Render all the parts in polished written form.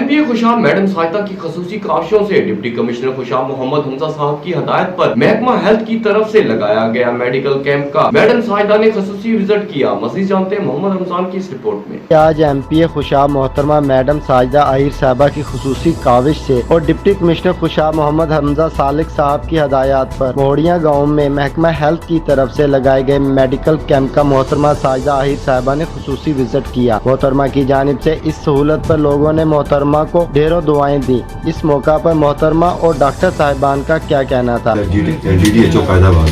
MP Khushab madam सहायता की खसूसी काविशों से डिप्टी कमिश्नर खुशाब मोहम्मद हमजा साहब की हदायत पर महकमा हेल्थ की तरफ से लगाया गया मेडिकल कैंप का मैडम सहायता ने खसूसी विजिट किया। मजीद जानते हैं मोहम्मद रमजान की इस रिपोर्ट में। आज MP खुशाब मोहतरमा मैडम साजिदा आहिर साहबा की खसूसी काविश से और डिप्टी कमिश्नर खुशाब मोहम्मद हमजा सालिक साहब की हदायत पर मोहड़िया गाँव में महकमा हेल्थ की तरफ से लगाए गए मेडिकल कैंप का मोहतरमा साजिदा आहिर साहबा ने खसूसी विजिट किया। मोहतरमा की जानिब से इस सहूलत पर लोगों ने मोहतरमा को ढेरों दुआएं दी। इस मौका पर मोहतरमा और डॉक्टर साहिबान का क्या कहना था। DDHO फैजाबाद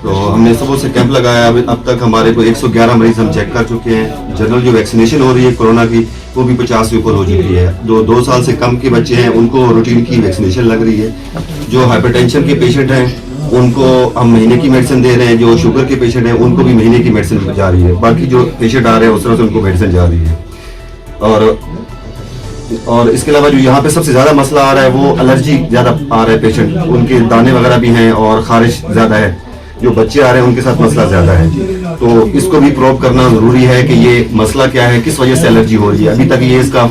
तो हमने सुबह से कैंप लगाया। अब तक हमारे को 111 मरीज हम चेक कर चुके हैं। जनरल जो वैक्सीनेशन हो रही है कोरोना की वो भी 50 से ऊपर हो चुकी है। जो 2 साल से कम के बच्चे हैं उनको रूटीन की वैक्सीनेशन लग रही है। जो हाइपरटेंशन के पेशेंट हैं उनको हम महीने की मेडिसिन दे रहे हैं। जो शुगर के पेशेंट हैं उनको भी महीने की मेडिसिन जा रही है। बाकी जो पेशेंट आ रहे हैं उस तरह से उनको मेडिसिन जा रही है। और इसके अलावा जो यहाँ पे सबसे ज्यादा मसला आ रहा है वो एलर्जी ज्यादा आ रहा है पेशेंट, उनके दाने वगैरह भी हैं और खारिश ज्यादा है। जो बच्चे आ रहे हैं उनके साथ मसला ज्यादा है, तो इसको भी प्रोब करना जरूरी है कि ये मसला क्या है, किस वजह से एलर्जी हो रही है। अभी तक ये इसका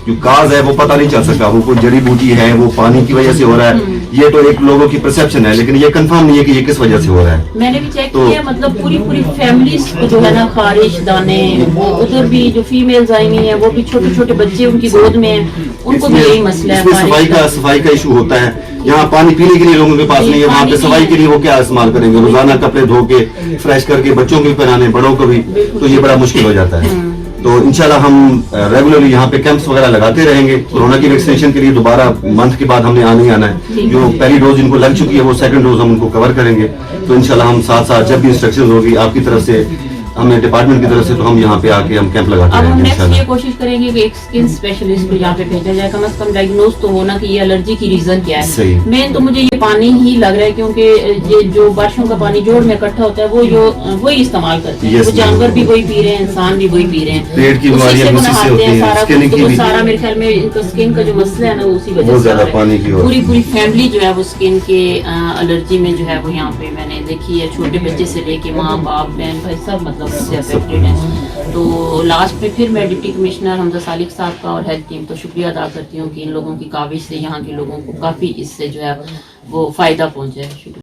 जो काज है वो पता नहीं चल सका। वो कोई जड़ी बूटी है, वो पानी की वजह से हो रहा है, ये तो एक लोगों की परसेप्शन है, लेकिन ये कंफर्म नहीं है कि ये किस वजह से हो रहा है। मैंने भी चेक किया, मतलब पूरी फैमिलीज को जो है ना खारिश दाने, उधर भी जो फीमेल्स आई हुई है वो भी छोटे छोटे बच्चे उनकी गोद में हैं, उनको भी यही मसला है। सफाई का इशू होता है। यहाँ पानी पीने के लिए लोगों के पास नहीं है, वहाँ पे सफाई के लिए वो क्या इस्तेमाल करेंगे। रोजाना कपड़े धो के फ्रेश करके बच्चों को भी पहनाने, बड़ों को भी, तो ये बड़ा मुश्किल हो जाता है। तो इंशाल्लाह हम रेगुलरली यहाँ पे कैंप्स वगैरह लगाते रहेंगे। कोरोना की वैक्सीनेशन के लिए दोबारा मंथ के बाद हमने आना ही आना है। जो पहली डोज जिनको लग चुकी है वो सेकंड डोज हम उनको कवर करेंगे। तो इंशाल्लाह हम साथ साथ जब भी इंस्ट्रक्शन होगी आपकी तरफ से, हमें डिपार्टमेंट की तरफ से, तो हम यहाँ पे आके हम कैंप लगाते रहेंगे। अब हम नेक्स्ट ये कोशिश करेंगे कि एक स्किन स्पेशलिस्ट को यहाँ पे भेजा जाए, कम से कम डायग्नोज तो होना कि ये एलर्जी की रीजन क्या है। मेन तो मुझे ये पानी ही लग रहा है, क्योंकि ये जो बारिशों का पानी जोड़ में इकट्ठा होता है वो वही इस्तेमाल करते हैं। वो जानवर भी वही पी रहे हैं, इंसान भी वही पी रहे हैं। पेट की बीमारियां उसी से होती हैं, स्किन की भी सारा मेरे ख्याल में इनका स्किन का जो मसला है ना उसी वजह से पूरी फैमिली जो है वो स्किन के एलर्जी में जो है वो यहाँ पे मैंने देखी है। छोटे बच्चे से लेके माँ बाप बहन भाई सब मतलब उससे अफेक्टेड है। तो लास्ट में फिर मैं डिप्टी कमिश्नर हमजा सालिक साहब का और हेल्थ टीम तो शुक्रिया अदा करती हूँ कि इन लोगों की काविश से यहाँ के लोगों को काफ़ी इससे जो है वो फ़ायदा पहुँचा है। शुक्रिया।